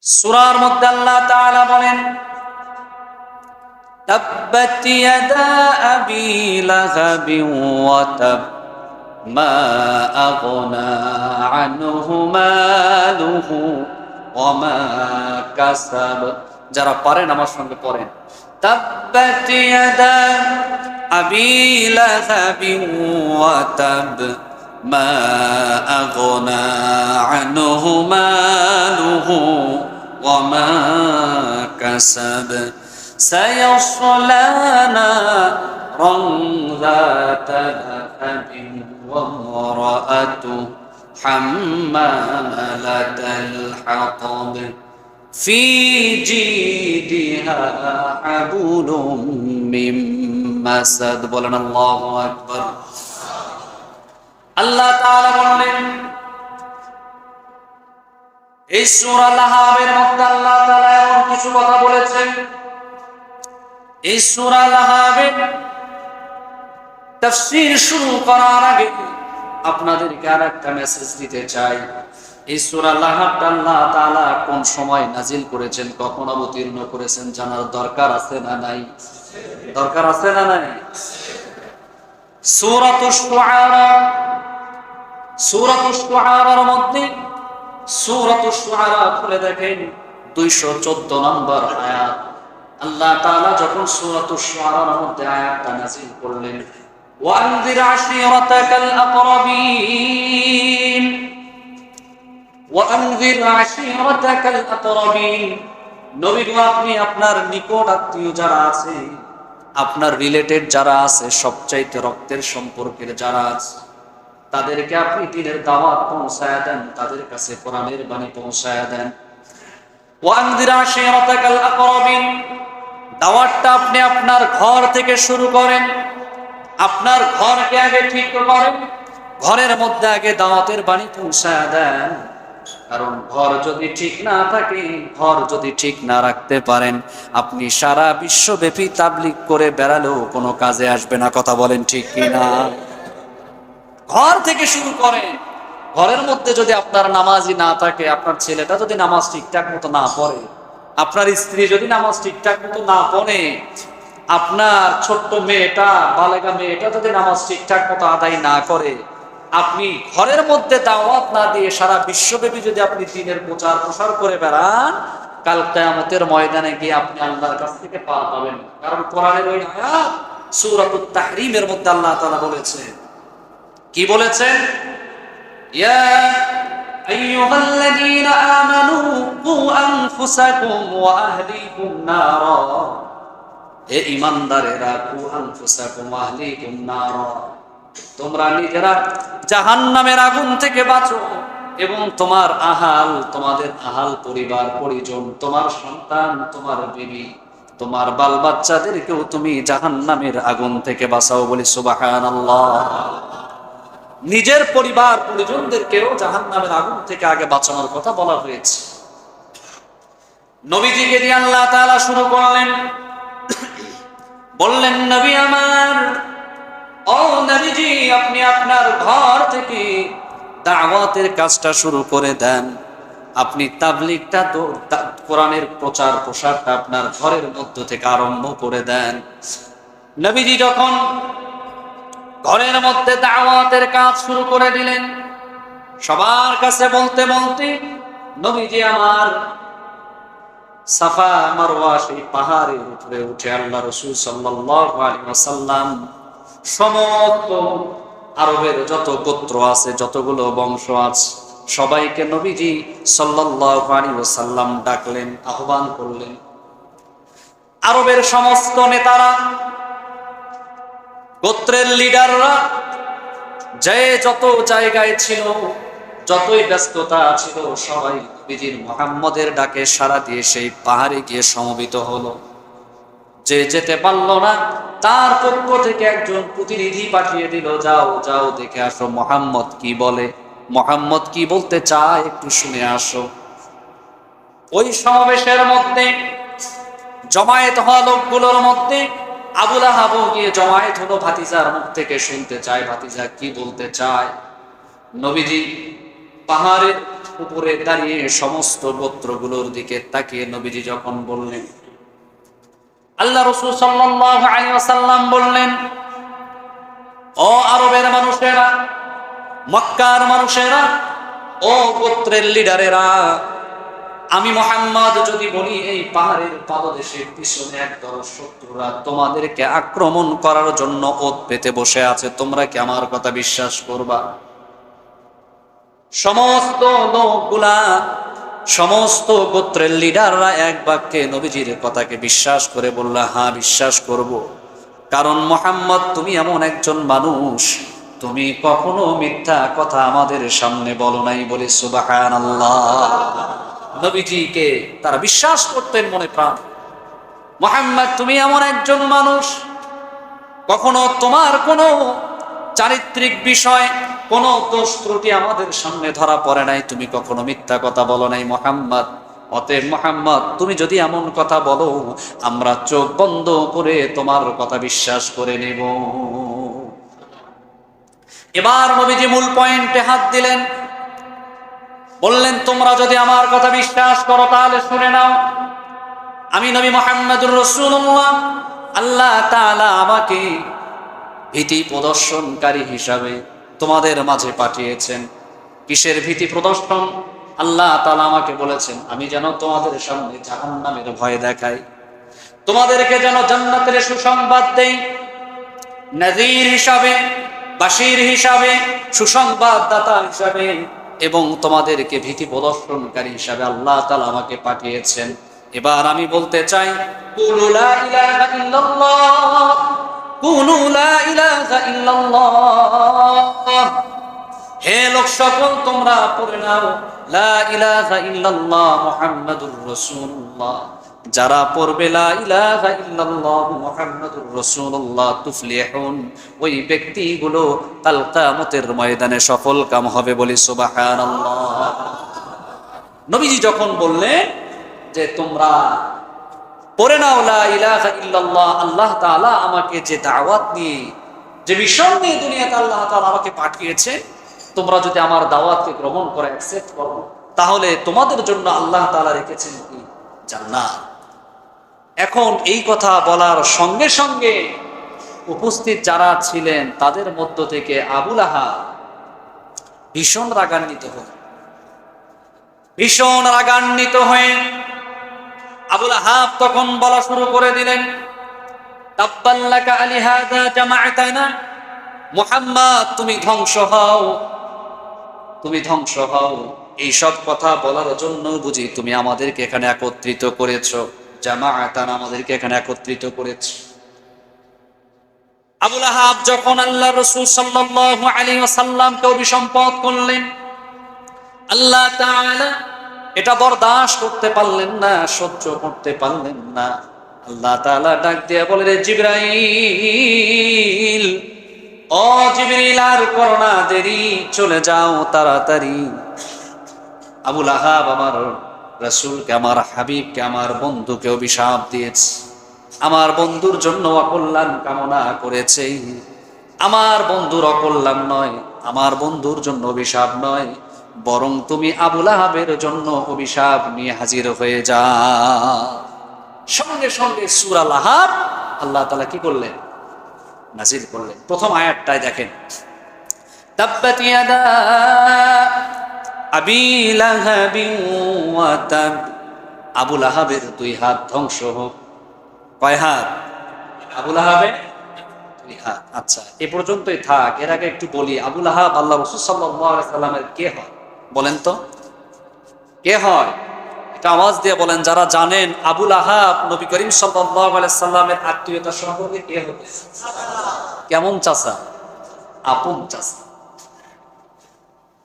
সূরার মধ্যে আল্লাহ তাআলা বলেন, তাব্বাত ইয়াদা আবি লাহাবিন ওয়া তাব মা আগনা আনহু মালুহু ওয়া মা কাসাব। যারা পারেন আমার সঙ্গে পড়েন, তাব্বাত ইয়াদা আবি লাহাবিন ওয়া তাব মা আগনা আনহু মালুহু ওয়া মা কাসাব سيصلى نارا ذات لهب وامرأته حمالة الحطب في جيدها حبل من مسد বলেন আল্লাহু আকবার। আল্লাহ তাআলা বলেন এই সূরা লাহাবের মধ্যে আল্লাহ তাআলা এমন কিছু কথা বলেছেন। এই সূরা লাহাবের তাফসীর শুরু করার আগে আপনাদেরকে আরেকটা মেসেজ দিতে চাই। এই সূরা লাহাবটা আল্লাহ তাআলা কোন সময় নাজিল করেছেন, কখন অবতীর্ণ করেছেন জানার দরকার আছে না নাই? দরকার আছে না নাই? সূরাতুশ শুআরা, সূরাতুশ শুআরার মধ্যে সূরাতুশ শুআরা খুলে দেখেন 214 নম্বর আয়াত। আল্লাহ তাআলা যখন সূরাতুশ শুআরার মধ্যে আয়াতটা নাযিল করলেন, ওয়ানযির আশীরাতাকাল আকরাবিন, ওয়ানযির আশীরাতাকাল আকরাবিন, নবী গো আপনি আপনার নিকট আত্মীয় যারা আছে, আপনার রিলেটেড যারা আছে, সবচাইতে রক্তের সম্পর্কের যারা আছে, তাদেরকে আপনি দ্বীনের দাওয়াত পৌঁছায়া দেন, তাদের কাছে কোরআনের বাণী পৌঁছায়া দেন। ওয়ানযির আশীরাতাকাল আকরাবিন, দাওয়াতটা আপনি আপনার ঘর থেকে শুরু করেন। আপনার ঘরকে আগে ঠিক করেন, ঘরের মধ্যে আগে দাওয়াতের বাণী পৌঁছায়া দেন। কারণ ঘর যদি ঠিক না থাকে, ঘর যদি ঠিক না রাখতে পারেন, আপনি সারা বিশ্বব্যাপী তাবলীগ করে বেড়ালেও কোনো কাজে আসবে না। কথা বলেন ঠিক কিনা? ঘর থেকে শুরু করেন। ঘরের মধ্যে যদি আপনার নামাজি না থাকে, আপনার ছেলেটা যদি নামাজ ঠিকঠাক মতো না পড়ে, আপনার স্ত্রী যদি নামাজ ঠিকঠাক মতো না পড়ে, আপনার ছোট্ট মেয়েটা, বালেগা মেয়েটা যদি নামাজ ঠিকঠাক মতো আদায় না করে, আপনি ঘরের মধ্যে দাওয়াত না দিয়ে সারা বিশ্বব্যাপী যদি আপনি দ্বীনের প্রচার প্রসার করে বেড়ান, কাল কিয়ামতের ময়দানে গিয়ে আপনি আল্লাহর কাছ থেকে পার পাবেন। কারণ কোরআনের ওই আয়াত সূরাতুত তাহরীমের মধ্যে আল্লাহ তাআলা বলেছেন, কি বলেছেন? ইয়া আইয়ুহাল্লাযীনা আমানু কু আনফুসাকুম ওয়া আহলিকুম নারা, হে ঈমানদারেরা, কু আনফুসাকুম ওয়া আহলিকুম নারা, তোমরা নিজেরা জাহান্নামের আগুন থেকে বাঁচো এবং তোমার আহাল, তোমাদের আহাল পরিবার পরিজন, তোমার সন্তান, তোমার বিবি, তোমার বাল বাচ্চাদেরকেও তুমি জাহান্নামের আগুন থেকে বাঁচাও। বলি সুবহানাল্লাহ। নিজের পরিবার পরিজনদেরকেও জাহান্নামের আগুন থেকে আগে বাঁচানোর কথা বলা হয়েছে। নবীজিকে দিয়ে আল্লাহ তাআলা শুরু করলেন, বললেন, নবী আমার, ও নবীজি, আপনি আপনার ঘর থেকে দাওয়াতের কাজটা শুরু করে দেন। আপনি তাবলীগটা, তো কোরআনের প্রচার প্রসারটা আপনার ঘরের মধ্য থেকে আরম্ভ করে দেন। নবীজি যখন ঘরের মধ্যে দাওয়াতের কাজ শুরু করে দিলেন, সবার কাছে বলতে বলতে নবীজি আমার সাফা মারওয়া সেই পাহাড়ের উপরে উঠে আল্লাহ রাসূল সাল্লাল্লাহু আলাইহি ওয়াসাল্লাম সমস্ত আরবের যত গোত্র আছে, যতগুলো বংশ আছে, সবাইকে নবীজি সাল্লাল্লাহু আলাইহি ওয়াসাল্লাম ডাকলেন, আহ্বান করলেন। আরবের সমস্ত নেতারা, গোত্রের লিডাররা, যে যত জায়গায় ছিল, যতই ব্যস্ততা ছিল, সবাই নবীজির মুহাম্মদের ডাকে সাড়া দিয়ে সেই পাহাড়ে গিয়ে সমবেত হলো। যে যেতে পারলো না, তার পক্ষ থেকে একজন প্রতিনিধি পাঠিয়ে দিল, যাও যাও দেখে আসো মুহাম্মদ কি বলে, মুহাম্মদ কি বলতে চায় একটু শুনে আসো। ওই সমাবেশের মধ্যে জমায়েত হওয়া লোকগুলোর মধ্যে আবু লাহাব গিয়ে জমায়েত হলো, ভাতিজার মুখ থেকে শুনতে চায় ভাতিজা কি বলতে চায়। নবীজি পাহাড়ের উপরে দাঁড়িয়ে সমস্ত গোত্রগুলোর দিকে তাকিয়ে নবীজি যখন বললেন, আল্লাহ রাসূল সাল্লাল্লাহু আলাইহি ওয়াসাল্লাম বললেন, ও আরবের মানুষেরা, মক্কার মানুষেরা, ও গোত্রের লিডারেরা, আমি মুহাম্মদ যদি বলি এই পাহাড়ের পাদদেশের পিছনে একদল শত্রুরা তোমাদেরকে আক্রমণ করার জন্য ওত পেতে বসে আছে, তোমরা কি আমার কথা বিশ্বাস করবা? সমস্ত লোকগুলা, সমস্ত গোত্রের লিডাররা এক বাক্যে নবীজির কথাকে বিশ্বাস করে বলল, হ্যাঁ বিশ্বাস করব। কারণ মুহাম্মদ তুমি এমন একজন মানুষ, তুমি কখনো মিথ্যা কথা আমাদের সামনে বলো নাই, বলে সুবহানাল্লাহ। নবীজিকে তারা বিশ্বাস করতেন মনে প্রাণ। মুহাম্মদ তুমি এমন একজন মানুষ, কখনো তোমার কোনো চারিত্রিক বিষয়, কোন দোষ ত্রুটি আমাদের সামনে ধরা পড়ে নাই, তুমি কখনো মিথ্যা কথা বলো নাই মুহাম্মদ। অতএব মুহাম্মদ তুমি যদি এমন কথা বলো, আমরা চোখ বন্ধ করে তোমার কথা বিশ্বাস করে নেব। এবার নবীজি মূল পয়েন্টে হাত দিলেন, বললেন তোমরা যদি আমার কথা বিশ্বাস করো তাহলে শুনে নাও, আমি নবী মুহাম্মদুর রাসূলুল্লাহ, আল্লাহ তাআলা আমাকে ভীতি প্রদর্শনকারী হিসাবে তোমাদের মাঝে পাঠিয়েছেন। কিসের ভীতি প্রদর্শন? আল্লাহ তাআলা আমাকে বলেছেন আমি যেন তোমাদের সামনে জাহান্নামের ভয় দেখাই, তোমাদেরকে যেন জান্নাতের সুসংবাদ দেই, নাযীর হিসাবে, বাশীর হিসাবে, সুসংবাদদাতা হিসাবে, এবং তোমাদেরকে ভীতি প্রদর্শনকারী হিসাবে আল্লাহ তাআলা আমাকে পাঠিয়েছেন। এবার আমি বলতে চাই, কুলু লা ইলাহা ইল্লাল্লাহ, কুলু লা ইলাহা ইল্লাল্লাহ। হে লোক সকল তোমরা পড়ে নাও লা ইলাহা ইল্লাল্লাহ মুহাম্মাদুর রাসূলুল্লাহ। যারা পড়বে লা ইলাহা ইল্লাল্লাহ মুহাম্মাদুর রাসূলুল্লাহ তুফলিহুন, ওই ব্যক্তিগুলো কাল কিয়ামতের ময়দানে সফল কাম হবে, বলি সুবহানাল্লাহ। নবীজি যখন বললেন যে তোমরা পড়ে নাও লা ইলাহা ইল্লাল্লাহ, আল্লাহ তাআলা আমাকে যে দাওয়াত নিয়ে, যে মিশন নিয়ে দুনিয়াতে আল্লাহ তাআলা আমাকে পাঠিয়েছে, তোমরা যদি আমার দাওয়াতকে গ্রহণ করে অ্যাকসেপ্ট করো, তাহলে তোমাদের জন্য আল্লাহ তাআলা রেখেছেন কি? জান্নাত। এখন এই কথা বলার সঙ্গে সঙ্গে উপস্থিত যারা ছিলেন তাদের মধ্য থেকে আবু লাহাব ভীষণ রাগান্বিত হলেন। ভীষণ রাগান্বিত হয়ে আবু লাহাব তখন বলা শুরু করে দিলেন, তাব্বাল্লাকা আলিহাযা জামাআতানা, মুহাম্মদ তুমি ধ্বংস হও, তুমি ধ্বংস হও। এই সব কথা বলার জন্য বুঝি তুমি আমাদেরকে এখানে একত্রিত করেছো, জামাআতান আমাদেরকে এখানে একত্রিত করেছো। আবু লাহাব যখন আল্লাহর রাসূল সাল্লাল্লাহু আলাইহি ওয়াসাল্লামকে অভিসম্বোধন করলেন, আল্লাহ তাআলা এটা বরদাস্ত করতে পারলেন না, সহ্য করতে পারলেন না। আল্লাহ তাআলা ডাক দিয়ে বলে, রে জিবরাইল, ও জিবরিল আর করো না দেরি, চলে যাও তাড়াতাড়ি। আবু লাহাব আমার রাসূলকে, আমার হাবিবকে, আমার বন্ধুকে অভিশাপ দিয়েছে, আমার বন্ধুর জন্য অকল্যাণ কামনা করেছে। আমার বন্ধুর অকল্যাণ নয়, আমার বন্ধুর জন্য অভিশাপ নয়, বরং তুমি আবু লাহাবের জন্য অভিশাপ নিয়ে হাজির হয়ে যাও। সঙ্গে সঙ্গে সূরা লাহাব আল্লাহ তাআলা কি করলেন? নাজিল করলেন। প্রথম আয়াতটায় দেখেন, তাব্বাত ইয়াদা আবি লাহাবিন ওয়া তাব, আবু লাহাবের দুই হাত ধ্বংস হোক। কয় হাত? আবু লাহাবের দুই হাত। আচ্ছা, এ পর্যন্তই থাক। এর আগে একটু বলি, আবু লাহাব আল্লাহ রাসূল সাল্লাল্লাহু আলাইহি সাল্লামের কে হয়? বলেন তো কে হয়? এটা আওয়াজ দিয়ে বলেন যারা জানেন। আবু লাহাব নবী করিম সাল্লাল্লাহু আলাইহি সাল্লামের আত্মীয়তা সম্পর্কে কে হতে? কেমন চাচা? আপন চাচা।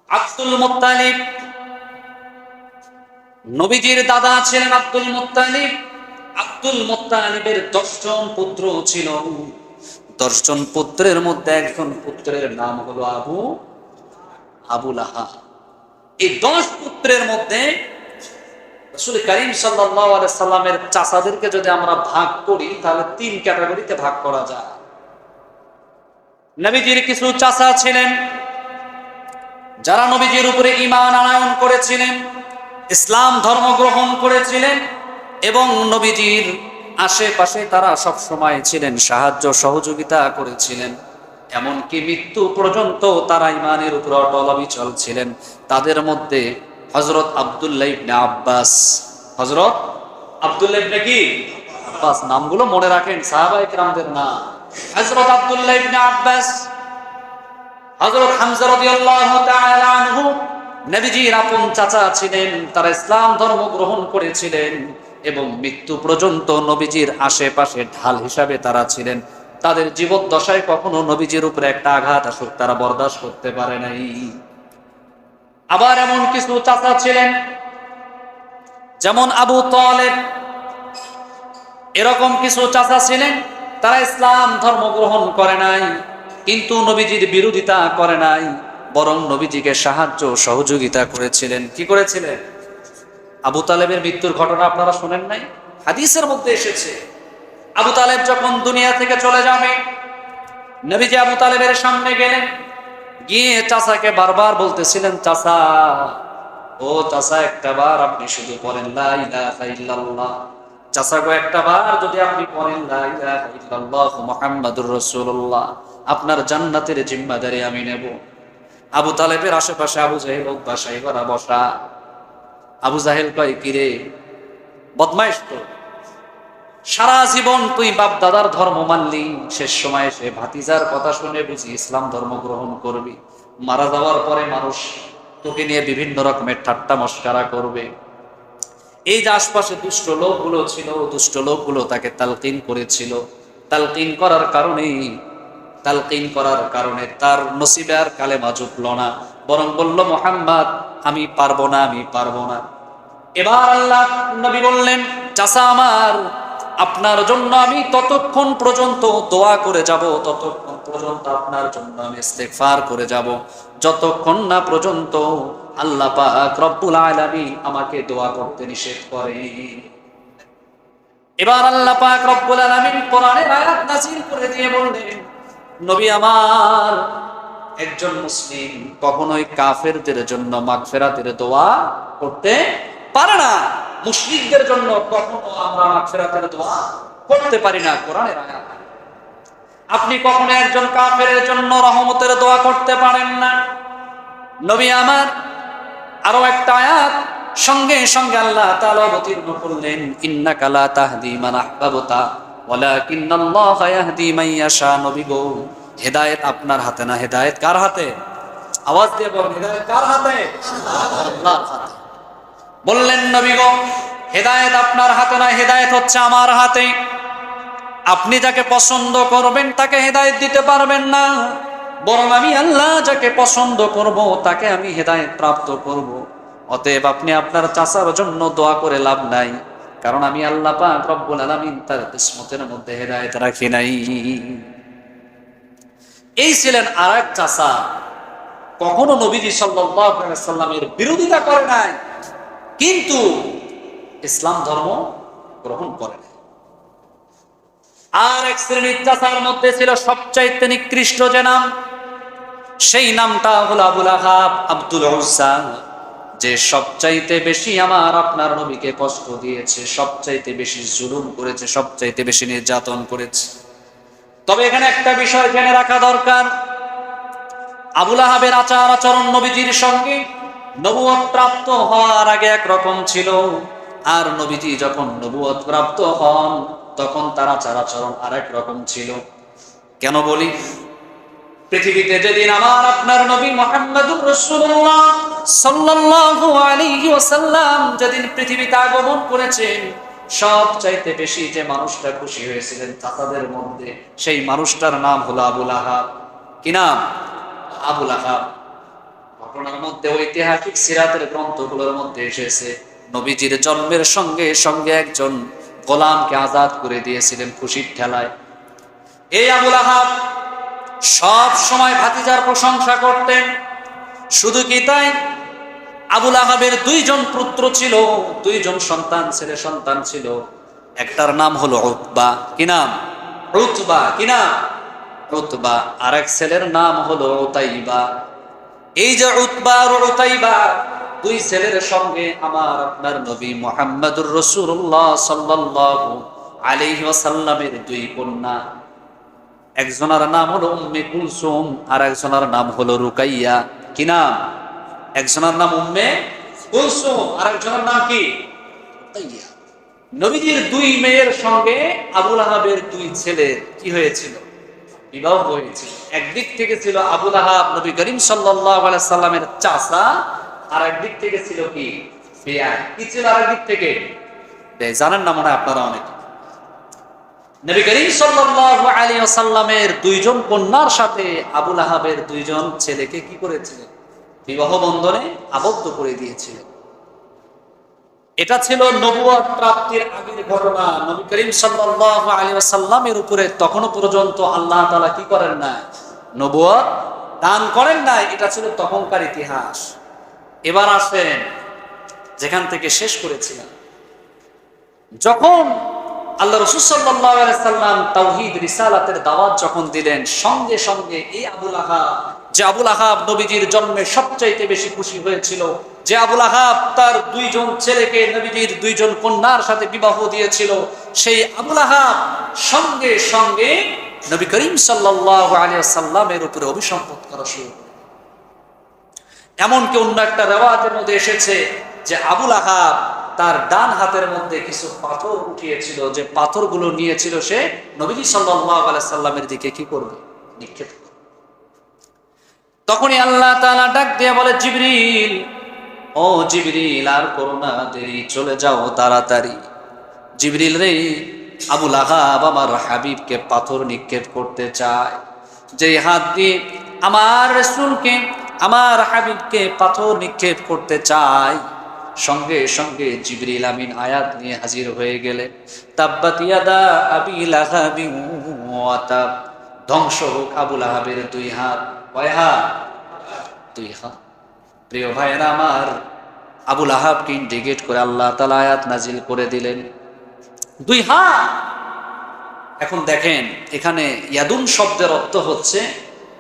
আব্দুল মুত্তালিব, নবীজির দাদা ছিলেন আব্দুল মুত্তালিব। আব্দুল মুত্তালিবের 10 জন পুত্র ছিল। 10 জন পুত্রের মধ্যে একজন পুত্রের নাম হলো আবু লাহাব। এই 10 পুত্রের মধ্যে রাসূল করিম সাল্লাল্লাহু আলাইহি সাল্লামের চাচাদেরকে যদি আমরা ভাগ করি তাহলে 3 ক্যাটাগরিতে ভাগ করা যায়। নবীজির কিছু চাচা ছিলেন যারা নবীজির উপরে ঈমান আনয়ন করেছিলেন, ইসলাম ধর্ম গ্রহণ করেছিলেন এবং নবীজির আশেপাশে তারা সব সময় ছিলেন, সাহায্য সহযোগিতা করেছিলেন, এমনকি মৃত্যু পর্যন্ত তারা ঈমানের উপর অটল অবিচল ছিলেন। তাদের মধ্যে হযরত আব্দুল্লাহ ইবনে আব্বাস, হযরত আব্দুল্লাহ ইবনে কি আব্বাস, নামগুলো মনে রাখেন, সাহাবায়ে কেরামদের নাম। হযরত আব্দুল্লাহ ইবনে আব্বাস, হযরত হামজা রাদিয়াল্লাহু তাআলা আনহু নবীজির আপন চাচা ছিলেন। তারা ইসলাম ধর্ম গ্রহণ করেছিলেন এবং মৃত্যু পর্যন্ত নবীজির আশেপাশে ঢাল হিসাবে তারা ছিলেন। তাদের জীবদ্দশায় কখনো নবীজির উপরে একটা আঘাত আসুক তারা বরদাস্ত করতে পারে নাই। আবার এমন কিছু চাচা ছিলেন যেমন আবু তালেব, এরকম কিছু চাচা ছিলেন, তারা ইসলাম ধর্ম গ্রহণ করে নাই কিন্তু নবীজির বিরোধিতা করে নাই, বরং নবীজিকে সাহায্য সহযোগিতা করেছিলেন। কি করেছিলেন? আবু তালেবের মৃত্যুর ঘটনা আপনারা শোনেন নাই? হাদিসের মধ্যে এসেছে, আবু তালেব যখন দুনিয়া থেকে চলে যাবে, নবীজি আবু তালেবের সামনে গেলেন, গিয়ে চাচাকে বারবার বলতেছিলেন, চাচা, ও চাচা, একটা বার আপনি শুধু পড়েন লা ইলাহা ইল্লাল্লাহ। চাচা গো, একটা বার যদি আপনি পড়েন লা ইলাহা ইল্লাল্লাহ মুহাম্মাদুর রাসূলুল্লাহ, আপনার জান্নাতের জিম্মাদারি আমি নেব। আবু তালেবের আশেপাশে আবু জাহেল বাসায় করা বসা। আবু জাহেল কয়, কিরে বদমাইশ, তো সারা জীবন তুই বাপ দাদার ধর্ম মানলি, শেষ সময় সে ভাতিজার কথা শুনে বুঝি ইসলাম ধর্ম গ্রহণ করবি? মারা যাওয়ার পরে মানুষ তোকে নিয়ে বিভিন্ন রকমের ঠাট্টা মস্কারা করবে। এই যে আশপাশে দুষ্ট লোকগুলো ছিল, দুষ্ট লোকগুলো তাকে তালকিন করেছিল। তালকিন করার কারণে তার নসিবে আর কালেমা জুটল না, বরং বলল, মুহাম্মদ, আমি পারবো না। এবার আল্লাহ নবী বললেন, চাচা আমার, আপনার জন্য আমি ততক্ষণ পর্যন্ত দোয়া করে যাব, ততক্ষণ পর্যন্ত আপনার জন্য আমি ইস্তেগফার করে যাব, যতক্ষণ না পর্যন্ত আল্লাহ পাক রব্বুল আলামিন আমাকে দোয়া করতে নিষেধ করে। এবার আল্লাহ পাক রব্বুল আলামিন কোরআনের আয়াত নাযিল করে দিয়ে বললেন, নবী আমার, একজন মুসলিম কখনোই কাফেরদের জন্য মাগফিরাতের দোয়া করতে পারে না। মুশরিকদের জন্য কখনো আমরা মাগফিরাতের দোয়া করতে পারি না, কোরআনের আয়াত। আপনি কখনো একজন কাফেরের জন্য রহমতের দোয়া করতে পারেন না। নবী আমার আরো একটা আয়াত সঙ্গে সঙ্গে আল্লাহ তাআলা অবতীর্ণ করলেন, ইন্নাকা লা তাহদি মান আহবাবতা ওয়ালাকিন্নাল্লাহা ইয়াহদি মান ইয়াশা। নবী গো, হেদায়েত আপনার হাতে না, হেদায়েত কার হাতে? আওয়াজ দিয়ে বলুন, হেদায়েত কার হাতে? আল্লাহর হাতে। বললেন, নবী গো, হেদায়েত আপনার হাতে না, হেদায়েত হচ্ছে আমার হাতে। আপনি যাকে পছন্দ করবেন তাকে হেদায়েত দিতে পারবেন না, বরং আমি আল্লাহ যাকে পছন্দ করব তাকে আমি হেদায়েত প্রাপ্ত করব। অতএব আপনি আপনার চাচার জন্য দোয়া করে লাভ নাই, কারণ আমি আল্লাহ পাক রব্বুল আলামিন তার কিসমতের মধ্যে হেদায়েত রাখি নাই। এই ছিলেন আরেক চাচা, কখনো নবীজি সাল্লাল্লাহু আলাইহি ওয়াসাল্লামের বিরোধিতা করে নাই, কিন্তু ইসলাম ধর্ম গ্রহণ করে নাই। আর এক শ্রেণীর চাচার মধ্যে ছিল সবচাইতে নিকৃষ্ট যে নাম, সেই নামটা হলো আবুল আহাব, আব্দুল উজ্জা, যে সবচাইতে বেশি আমার আপনার নবীকে কষ্ট দিয়েছে, সবচাইতে বেশি জুলুম করেছে, সবচাইতে বেশি নির্যাতন করেছে। তবে এখানে একটা বিষয় জেনে রাখা দরকার, আবুল আহাবের আচার আচরণ নবীজির সঙ্গে নবুয়ত প্রাপ্ত হওয়ার আগে একরকম ছিল, আর নবীজি যখন নবুয়ত প্রাপ্ত হন তখন তার আচার আচরণ আরেক রকম ছিল। কেন বলি? পৃথিবীতে যেদিন আমার আপনার নবী মুহাম্মদুর রাসূলুল্লাহ সাল্লাল্লাহু আলাইহি ওয়াসাল্লাম যেদিন পৃথিবীতে আগমন করেছেন, সবচাইতে বেশি যে মানুষটা খুশি হয়েছিলেন চাচাদের মধ্যে, সেই মানুষটার নাম হলো আবুল আহাব। কি নাম? আবুল আহাব। ঘটনার মধ্যে ঐতিহাসিক সিরাতের গ্রন্থগুলোর মধ্যে এসেছে, নবীজির জন্মের সঙ্গে সঙ্গে একজন গোলামকে আজাদ করে দিয়েছিলেন খুশির ঠেলায়। এই আবুল আহাব সব সময় ভাতিজার প্রশংসা করতেন। শুধু কি তাই, আবুল আহাবের দুইজন পুত্র ছিল, দুইজন সন্তান, ছেলে সন্তান ছিল। একটার নাম হলো উতবা। কি নাম? উতবা। কি নাম? উতবা। আরেক ছেলের নাম হলো উতাইবা। এই যে উতবা আর উতাইবা, দুই ছেলের সঙ্গে আমার আপনার নবী মুহাম্মদুর রাসূলুল্লাহ সাল্লাল্লাহু আলাইহি ওয়াসাল্লামের দুই কন্যা, একজনের নাম হলো উম্মে কুলসুম আর একজনের নাম হলো রুকাইয়া। কি নাম? একজনের নাম উম্মে কুলসুম আর একজনের নাম কি? রুকাইয়া। নবীজির দুই মেয়ের সঙ্গে আবুল আহাবের দুই ছেলের কি হয়েছিল? বিবাহ হয়েছিল। একদিক থেকে ছিল আবুল আহাব নবী করিম সাল্লাল্লাহু আলাইহি সাল্লামের চাচা, আর একদিক থেকে ছিল কি? বেয়াই। কি ছিল আরেকদিক থেকে? জানেন না মনে হয় আপনারা অনেকে। নবী করিম সাল্লাল্লাহু আলাইহি ওয়াসাল্লামের দুইজন কন্যার সাথে আবুল আহাবের দুইজন ছেলেকে কি করেছিলেন? বিবাহ বন্ধনে আবদ্ধ করে দিয়েছিলেন। এটা ছিল নবুয়ত প্রাপ্তির আগের ঘটনা। নবী করিম সাল্লাল্লাহু আলাইহি ওয়াসাল্লামের উপরে তখনও পর্যন্ত আল্লাহ তাআলা কি করেন না? নবুয়ত দান করেন নাই। এটা ছিল তখনকার ইতিহাস। এবার আসেন যেখান থেকে শেষ করেছিলাম, যখন আল্লাহ রাসূল সাল্লাল্লাহু আলাইহি সাল্লাম তাওহীদ রিসালাতের দাওয়াত যখন দিলেন, সঙ্গে সঙ্গে এই আবুল আহাব, যে আবুল আহাব নবীজির জন্মে সবচাইতে বেশি খুশি হয়েছিল, যে আবুল আহাব তার দুইজন ছেলেকে নবীজির দুইজন কন্যার সাথে বিবাহ দিয়েছিল, সেই আবুল আহাব সঙ্গে সঙ্গে নবী করিম সাল্লাল্লাহু আলাইহি ওয়াসাল্লামের উপরে অভিসম্পাত করা শুরু করলেন। এমনকি অন্য একটা রিওয়ায়াতের মধ্যে এসেছে যে আবুল আহাব তার ডান হাতের মধ্যে কিছু পাথর উঠিয়েছিল, যে পাথরগুলো নিয়েছিল সে নবী সাল্লাল্লাহু আলাইহি সাল্লামের দিকে কি করবে? নিক্ষেপ করবে। তখনই আল্লাহ তাআলা ডাক দিয়ে বলে, জিবরিল, ও জিবরিল, আর করো না দেরি, চলে যাও তাড়াতাড়ি। জিবরিল রে, আবুল আহাব আমার হাবিবকে পাথর নিক্ষেপ করতে চায়। যে হাত দিয়ে আমার রাসূলকে, আমার হাবিবকে পাথর নিক্ষেপ করতে চায়, সঙ্গে সঙ্গে জিবরিল আমিন আয়াত নিয়ে হাজির হয়ে গেলেন। তাব্বাত ইয়াদা আবি লাহাবি ওয়া তাব, ধ্বংস হোক আবুল আহাবের দুই হাত। কয় হাত? দুই হাত। প্রিয় ভাইয়েরা আমার, আবুল আহাবকে ইন্ডিকেট করে আল্লাহ তাআলা আয়াত নাজিল করে দিলেন, দুই হাত। এখন দেখেন এখানে ইয়াদুন শব্দের অর্থ হচ্ছে,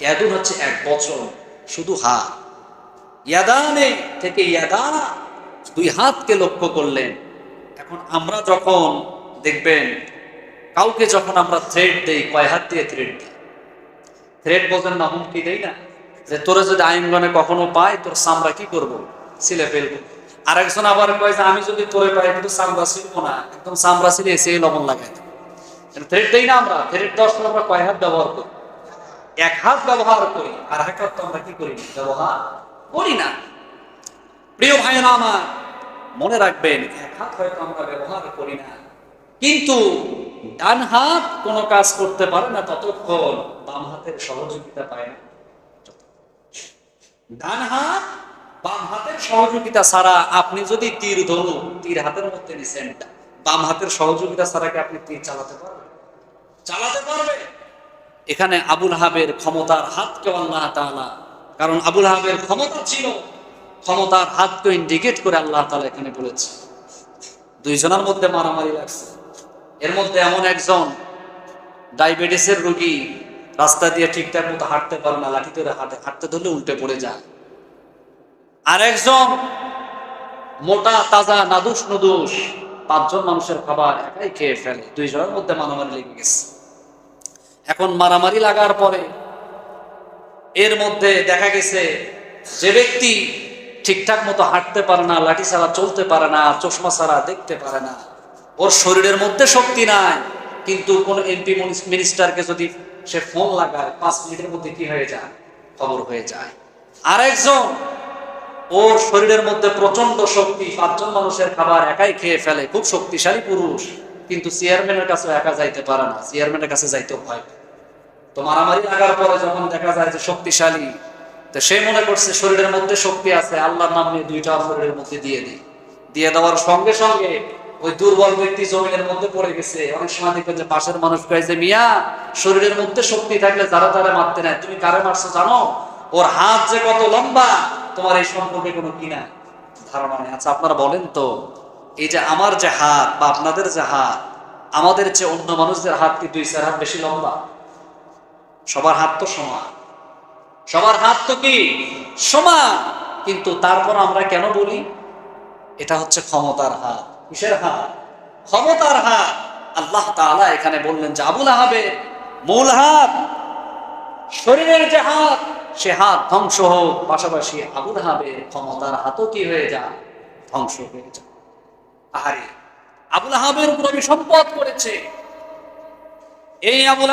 ইয়াদুন হচ্ছে এক বচন, শুধু হাত। ইয়াদানে থেকে ইয়াদানা, দুই হাতকে লক্ষ্য করলেন। এখন আমরা যখন দেখবেন কাউকে যখন আমরা থ্রেড দেই, কয় হাত দিয়ে থ্রেড দিই? থ্রেড বোঝেন না? হুমকি দেই না যে তোরা যদি আইনগণে কখনো পাই তোর চামড়া কি করবো? ছিলে ফেলবো। আর একজন আবার কয় যে আমি যদি তোরে পাই কিন্তু চামড়া ছিলবো না, একদম চামড়া ছিলে এসে লবণ লাগাই দেবো। থ্রেড দেই না আমরা? থ্রেড দেওয়ার সময় আমরা কয় হাত ব্যবহার করি? এক হাত ব্যবহার করি। আর এক হাত তো আমরা কি করি? ব্যবহার করি না। প্রিয় ভাইয়েরা আমার, মনে রাখবেন, এক হাত হয়তো আমরা ব্যবহার করি না, কিন্তু ডান হাত কোনো কাজ করতে পারে না ততক্ষণ বাম হাতের সহযোগিতা পায় না। ডান হাত বাম হাতের সহযোগিতা ছাড়া, আপনি যদি তীর ধনুক তীর হাতের মধ্যে নিছেন, বাম হাতের সহযোগিতা ছাড়া কি আপনি তীর চালাতে পারবেন? চালাতে পারবে? এখানে আবুল আহাবের ক্ষমতার হাতকে আল্লাহ তাআলা, কারণ আবুল আহাবের ক্ষমতা ছিল, ক্ষমতার হাতকে ইন্ডিকেট করে আল্লাহ তাআলা এখানে বলেছে। দুইজনের মধ্যে মারামারি লাগছে। এর মধ্যে এমন একজন ডায়াবেটিসের রোগী, রাস্তা দিয়ে ঠিকঠাক মতো হাঁটতে পারে না, লাঠি ধরে হাঁটতে ধরলে উল্টে পড়ে যায়। আর একজন মোটা তাজা নাদুস নুদুস, পাঁচজন মানুষের খাবার একাই খেয়ে ফেলে। দুইজনের মধ্যে মারামারি লেগে গেছে। এখন মারামারি লাগার পরে এর মধ্যে দেখা গেছে যে ব্যক্তি ঠিকঠাক মতো হাঁটতে পারে না, লাঠি ছাড়া চলতে পারে না, চশমা ছাড়া দেখতে পারে না, ওর শরীরের মধ্যে শক্তি নাই, কিন্তু কোন এমপি মিনিস্টারকে যদি সে ফোন লাগায় 5 মিনিটের মধ্যে কি হয়ে যায়? খবর হয়ে যায়। আরেকজন, ওর শরীরের মধ্যে প্রচন্ড শক্তি, 5 জন মানুষের খাবার একাই খেয়ে ফেলে, খুব শক্তিশালী পুরুষ, কিন্তু চেয়ারম্যানের কাছে একা যাইতে পারে না, চেয়ারম্যানের কাছে যাইতে ভয়। তো মারামারি লাগার পরে যখন দেখা যায় যে শক্তিশালী, তো সে মনে করছে শরীরের মধ্যে শক্তি আছে, আল্লাহর নাম নিয়ে দুইটা শরীরের মধ্যে দিয়ে দেওয়ার সঙ্গে সঙ্গে ওই দুর্বল ব্যক্তি জমিনের মধ্যে পড়ে গেছে। অনেক সময় দেখবেন যে পাশের মানুষ কয় যে মিয়া, শরীরের মধ্যে শক্তি থাকলে যারা তারা মারতে নাই, তুমি কারে মারছো জানো? ওর হাত যে কত লম্বা, তোমার এই সম্পর্কে কোনো কিনা ধারণা নেই। আচ্ছা আপনারা বলেন তো, এই যে আমার যে হাত বা আপনাদের যে হাত, আমাদের চেয়ে অন্য মানুষদের হাত কি 2-4 হাত বেশি লম্বা? সবার হাত তো সমান। সবার হাত তো কি সমান, কিন্তু তারপর আমরা কেন বলি এটা হচ্ছে ক্ষমতার হাত? কিসের হাত? ক্ষমতার হাত। আল্লাহ তাআলা এখানে বললেন যে আবুল আহাবের মূল হাত, শরীরের যে হাত, সে হাত ধ্বংস হোক, পাশাপাশি আবুল আহাবের ক্ষমতার হাতও কি হয়ে যায়? ধ্বংস হয়ে যায়। আহারে, আবুল আহাবের উপর সম্পদ করেছে। এই আবুল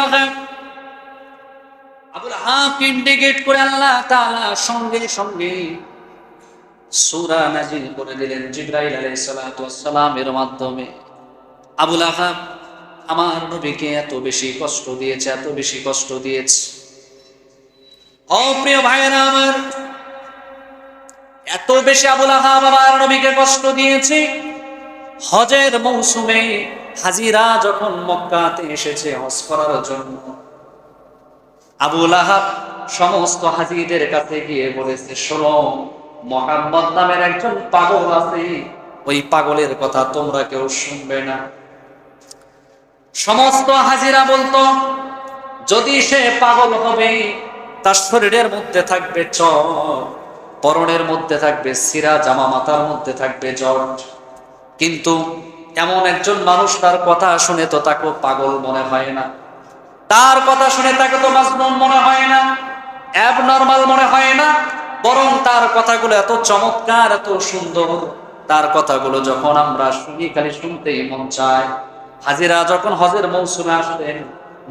আহাবকে ইন্ডিকেট করে আল্লাহ তাআলা সঙ্গে সঙ্গে সূরা নাজিল করে দিলেন জিবরাইল আলাইহিস সালাতু ওয়াস সালামের মাধ্যমে। আবুল আহাব আমার নবীকে এত বেশি কষ্ট দিয়েছে, এত বেশি কষ্ট দিয়েছে। প্রিয় ভাইয়েরা আমার, এত বেশি আবুল আহাব আমার নবীকে কষ্ট দিয়েছে, হজের মৌসুমে হাজিরা যখন মক্কাতে এসেছে হজ করার জন্য, আবুল আহাব সমস্ত হাজিদের কাছে গিয়ে বলেছে, শোনো, মুহাম্মদ নামের একজন পাগল আছে, ওই পাগলের কথা তোমরা কেউ শুনবে না। সমস্ত হাজিরা বলতো, যদি সে পাগল হবে, তার শরীরের মধ্যে থাকবে চর, পরনের মধ্যে থাকবে সিরা, জামা মাথার মধ্যে থাকবে জট, কিন্তু এমন একজন মানুষ, তার কথা শুনে তো তাকে পাগল মনে হয় না, তার কথা শুনে তাকে তো মাজনুন মনে হয় না, অ্যাবনর্মাল মনে হয় না, বরং তার কথাগুলো এত চমৎকার, এত সুন্দর, তার কথাগুলো যখন আমরা শুনি খালি শুনতেই মন চায়। হাজিরা যখন হজের মৌসুমে আসতেন,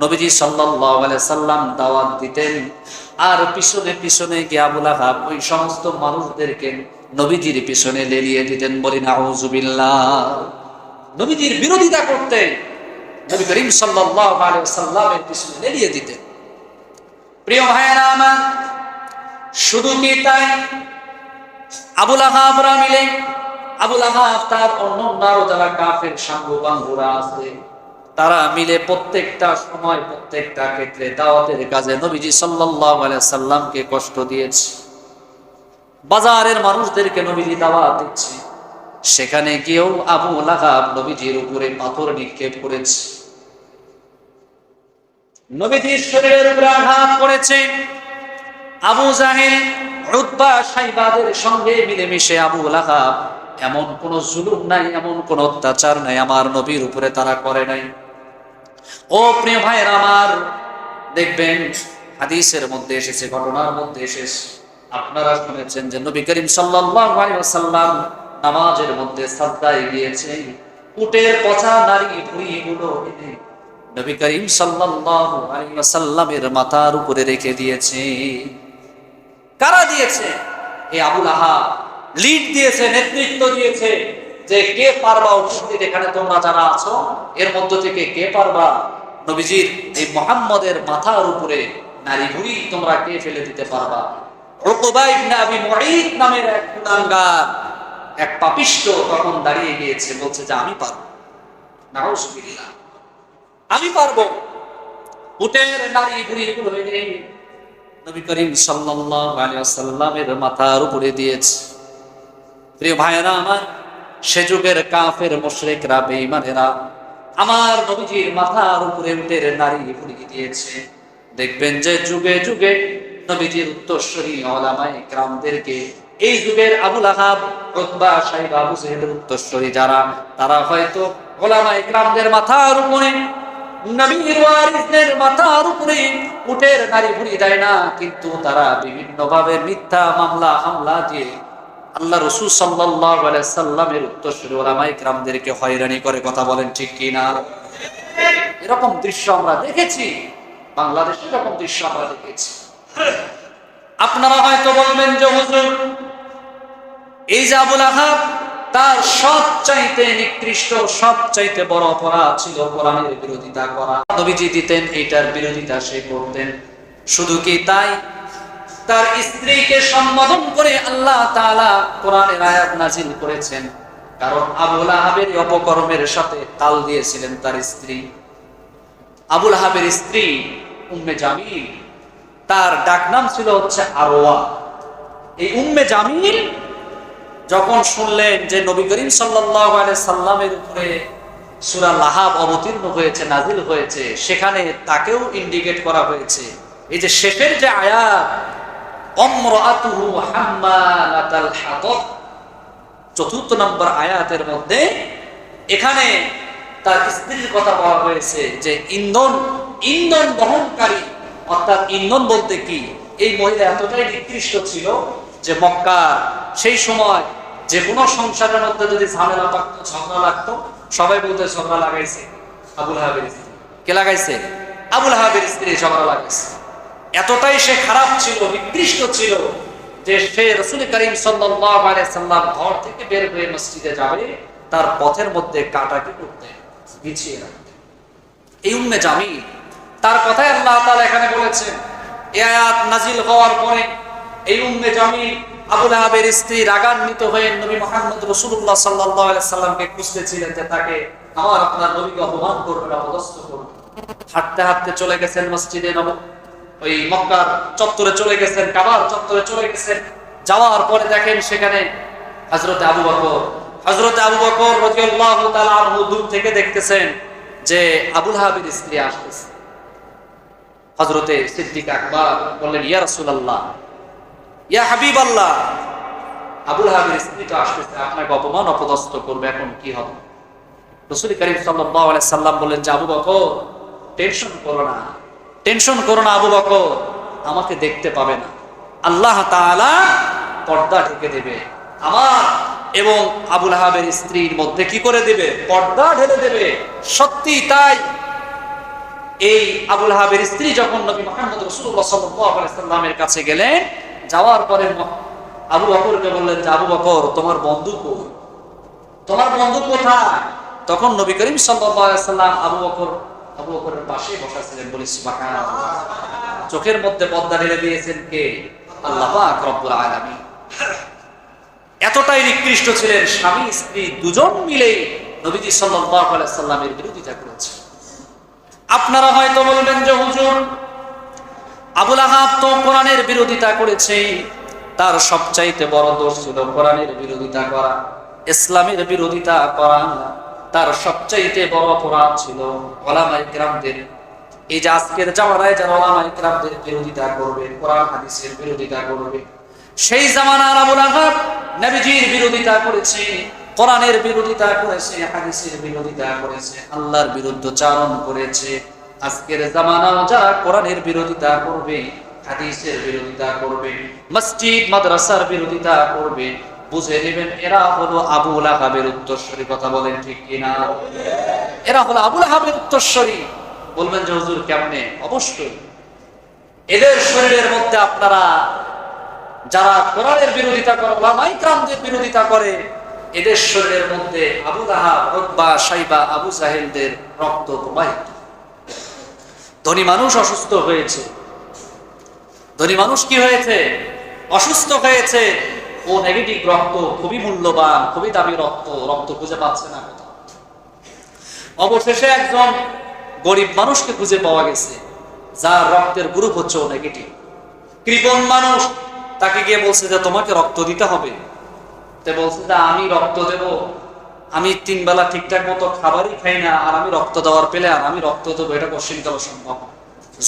নবীজি সাল্লাল্লাহু আলাইহি সাল্লাম দাওয়াত দিতেন, আর পিছনে পিছনে গিয়ে আবুল আহাব ওই সমস্ত মানুষদেরকে নবীজির পিছনে লেলিয়ে দিতেন। বলি নাউযুবিল্লাহ। নবীজির বিরোধিতা করতেন, নবী করিম সাল্লাল্লাহু আলাইহি সাল্লামের পিছনে লেলিয়ে দিতেন। প্রিয় ভাইয়েরা আমার, শুধু কি তাই? আবুল আহাবরা মিলে, আবুল আহাব তার অন্যান্য যারা কাফের সাঙ্গু বাঙ্গুরা আছে, তারা মিলে প্রত্যেকটা সময়, প্রত্যেকটা ক্ষেত্রে দাওয়াতের কাজে নবীজি সাল্লাল্লাহু আলাইহি সাল্লামকে কষ্ট দিয়েছে। বাজারের মানুষদেরকে নবীজি দাওয়াত দিচ্ছে, সেখানে গিয়েও আবুল আহাব নবীজির উপরে পাথর নিক্ষেপ করেছে, নবীজির শরীরের উপরে আঘাত করেছে। আবু জাহেল, উতবা, শাইবাদের সঙ্গে মিলেমিশে আবুল আহাব এমন কোন জুলুম নাই, এমন কোন অত্যাচার নাই আমার নবীর উপরে তারা করে নাই। ও প্রিয় ভাইয়েরা আমার, দেখবেন হাদিসের মধ্যে এসেছে, ঘটনার মধ্যে এসেছে, আপনারা শুনেছেন যে নবী করিম সাল্লাল্লাহু আলাইহি ওয়াসাল্লাম নামাজের মধ্যে সাজদায় গিয়েছে, উটের পচা নারী ভুঁড়িগুলো এনে নবী করিম সাল্লাল্লাহু আলাইহি ওয়াসাল্লামের মাথার উপরে রেখে দিয়েছে। কারা দিয়েছে? এই আবুল আহাব লিড দিয়েছে, নেতৃত্ব দিয়েছে, যে কে পারবা উপস্থিত এখানে তোমরা যারা আছো, এর মধ্য থেকে কে পারবা নবীজির এই মুহাম্মদের মাথার উপরে নারী ভুঁড়ি তোমরা কে ফেলে দিতে পারবা? উকবা ইবনে আবি মুঈত নামের এক গুনাহগার, এক পাপিষ্ঠ তখন দাঁড়িয়ে গিয়েছে, বলছে যে আমি পারবো। নাউযুবিল্লাহ, আমি পারবো। উটের নারী ভুঁড়িগুলো এনে নবী করিম সাল্লাল্লাহু আলাইহি ওয়াসাল্লামের মাথার উপরে দিয়েছে। প্রিয় ভাইয়েরা আমার, সে যুগের কাফের মুশরিকরা, বেঈমানেরা আমার নবীজির মাথার উপরে উটের নারী ভুঁড়ি দিয়েছে। দেখবেন যে যুগে যুগে নবীজির উত্তরসূরি উলামায়ে কেরামদেরকে, এই যুগের আবুল আহাব, উতবা, শাইবা, আবু জাহেলের উত্তরসূরি যারা, তারা হয়তো উলামায়ে কেরামদের মাথার উপরে, নবীর ওয়ারিসদের মাথার উপরে উটের নারী ভুঁড়ি দেয় না, কিন্তু তারা বিভিন্ন ভাবে মিথ্যা মামলা হামলা দিয়ে আল্লাহ রাসূল সাল্লাল্লাহু আলাইহি সাল্লামের উত্তরসূরি উলামায়ে কেরামদেরকে হয়রানি করে। কথা বলেন ঠিক কি না? এরকম দৃশ্য আমরা দেখেছি বাংলাদেশে, এরকম দৃশ্য আমরা দেখেছি। আপনারা হয়তো বলবেন যে হুজুর, এই যে আবুল আহাব, তার সবচাইতে নিকৃষ্ট, সবচাইতে বড় অপরাধ ছিল কোরআনের বিরোধিতা করা। নবীজি দিতেন, এইটার বিরোধিতা সে করতেন। শুধু কি তাই, তার স্ত্রীকে সম্বোধন করে আল্লাহ তাআলা কোরআনের আয়াত নাজিল করেছেন, কারণ আবুল আহাবের অপকর্মের সাথে তাল দিয়েছিলেন তার স্ত্রী। আবুল আহাবের স্ত্রী উম্মে জামিল, তার ডাকনাম ছিল হচ্ছে আরওয়া। এই উম্মে জামিল যখন শুনলেন যে নবী করিম সাল্লাল্লাহু আলাইহি সাল্লামের উপরে সূরা লাহাব অবতীর্ণ হয়েছে, নাজিল হয়েছে, সেখানে তাকেও ইন্ডিকেট করা হয়েছে। এই যে শেষের যে আয়াত, আমরাতুহু হাম্মালাতাল হাতব। চতুর্থ নম্বর আয়াতের মধ্যে এখানে তার স্ত্রীর কথা বলা হয়েছে যে ইন্ধন বহনকারী, অর্থাৎ ইন্ধন বলতে কি, এই মহিলা এতটাই নিকৃষ্ট ছিল যে মক্কার সেই সময় যে কোনো সংসারের মধ্যে যদি ঝামেলা পাকতো, ঝগড়া লাগতো, সবাই বলতে ঝগড়া লাগাইছে আবুল আহাবের স্ত্রী। কে লাগাইছে? আবুল আহাবের স্ত্রী ঝগড়া লাগাইছে। এতটাই সে খারাপ ছিল, নিকৃষ্ট ছিল যে সে রাসূল করিম সাল্লাল্লাহু আলাইহি সাল্লাম ঘর থেকে বের হয়ে মসজিদে যাবে, তার পথের মধ্যে কাঁটা কি করতে, বিছিয়ে রাখতে। এই উম্মে জামিল, তার কথাই আল্লাহ তাআলা এখানে বলেছেন। এই আয়াত নাজিল হওয়ার পরে এই উম্মে জামিল আবুল আহাবের স্ত্রী রাগান্বিত হয়ে নবী মুহাম্মদ রাসূলুল্লাহ সাল্লাল্লাহু আলাইহি সাল্লামকে খুঁজতেছিলেন যে তাকে আপনার নবীকে অপমান করবে না, অপদস্থ করবে। হাঁটতে হাঁটতে চলে গেছেন মসজিদে নববী, ওই মক্কার চত্বরে চলে গেছেন, কাবার চত্বরে চলে গেছেন। যাওয়ার পরে দেখেন সেখানে হযরতে আবু বকর রাদিয়াল্লাহু তাআলা আনহু দূর থেকে দেখতেছেন যে আবুল আহাবের স্ত্রী আসতেছে। হযরতে সিদ্দিক আকবর বললেন, ইয়া রাসূলুল্লাহ, ইয়া হাবিবাল্লাহ, আবুল আহাবের স্ত্রী তো আসতেছে, আপনাকে অপমান অপদস্থ করবে, এখন কি হবে? রাসূল করিম সাল্লাল্লাহু আলাইহি সাল্লাম বললেন যে আবু বকর, টেনশন করো না আবু বকর, আমাকে দেখতে পাবে না, আল্লাহ তাআলা পর্দা ঢেকে দেবে, আমার এবং আবুল আহাবের স্ত্রীর মধ্যে কি করে দেবে? পর্দা ঢেলে দেবে। সত্যি তাই। এই আবুল আহাবের স্ত্রী যখন নবী মুহাম্মদ রাসূলুল্লাহ সাল্লাল্লাহু আলাইহি সাল্লামের কাছে গেলেন, যাওয়ার পরে আবু বকরকে বললেন যে আবু বকর, তোমার বন্ধু কোথায়? তখন নবী করিম সাল্লাল্লাহু আলাইহি সাল্লাম আবু বকরের পাশে বসা ছিলেন। বলি সুবহানাল্লাহ। চোখের মধ্যে পর্দা ঢেলে দিয়েছেন কে? আল্লাহ পাক রব্বুল আলামিন। এতটাই নিকৃষ্ট ছিলেন, স্বামী স্ত্রী দুজন মিলে নবীজি সাল্লাল্লাহু আলাইহি সাল্লামের বিরোধিতা করেছে। আপনারা হয়তো বলবেন যে হুজুর, আবুল আহাব তো কোরআনের বিরোধিতা করেছে, তার সবচাইতে বড় দোষ ছিল কোরআনের বিরোধিতা করা, ইসলামের বিরোধিতা করা তার সবচাইতে বড় অপরাধ ছিল। উলামায়ে কেরামদের, এই যে আজকের জামানায় যারা উলামায়ে কেরামদের বিরোধিতা করবে, কোরআন হাদিসের বিরোধিতা করবে, সেই জামানার আবুল আহাব নবীজির বিরোধিতা করেছে, কোরআনের বিরোধিতা করেছে, হাদিসের বিরোধিতা করেছে, আল্লাহর বিরুদ্ধচারণ করেছে। আজকের জামানাও যারা কোরআনের বিরোধিতা করবে, হাদিসের বিরোধিতা করবে, মসজিদ মাদ্রাসার বিরোধিতা করবে, বুঝে নেবেন এরা হলো আবুল আহাবের উত্তরসূরি। কথা বলেন ঠিক কিনা? এরা হলো আবুল আহাবের উত্তরসূরি। বলবেন যে হুজুর কেমনে? অবশ্যই এদের শরীরের মধ্যে আপনারা যারা কোরআনের বিরোধিতা করে, উলামায়ে কেরামদের বিরোধিতা করে, এদের শরীরের মধ্যে আবু লাহাব, উতবা, শাইবা, আবু জাহেলদের রক্ত প্রবাহিত। ধনী মানুষ অসুস্থ হয়েছে, ধনী মানুষ কি হয়েছে? অসুস্থ হয়েছে। ও নেগেটিভ রক্ত, খুবই মূল্যবান, খুবই দামি রক্ত খুঁজে পাচ্ছে না কোথাও। অবশেষে একজন গরিব মানুষকে খুঁজে পাওয়া গেছে, যার রক্তের গ্রুপ হচ্ছে ও নেগেটিভ। কৃপণ মানুষ, তাকে গিয়ে বলছে যে তোমাকে রক্ত দিতে হবে। বলছে যে আমি রক্ত দেব, আমি 3 বেলা ঠিকঠাক মতো খাবারই খাই না, আর আমি রক্ত দেওয়ার পেলে আর আমি রক্ত দেবো, এটা কঠিনতম সম্ভব।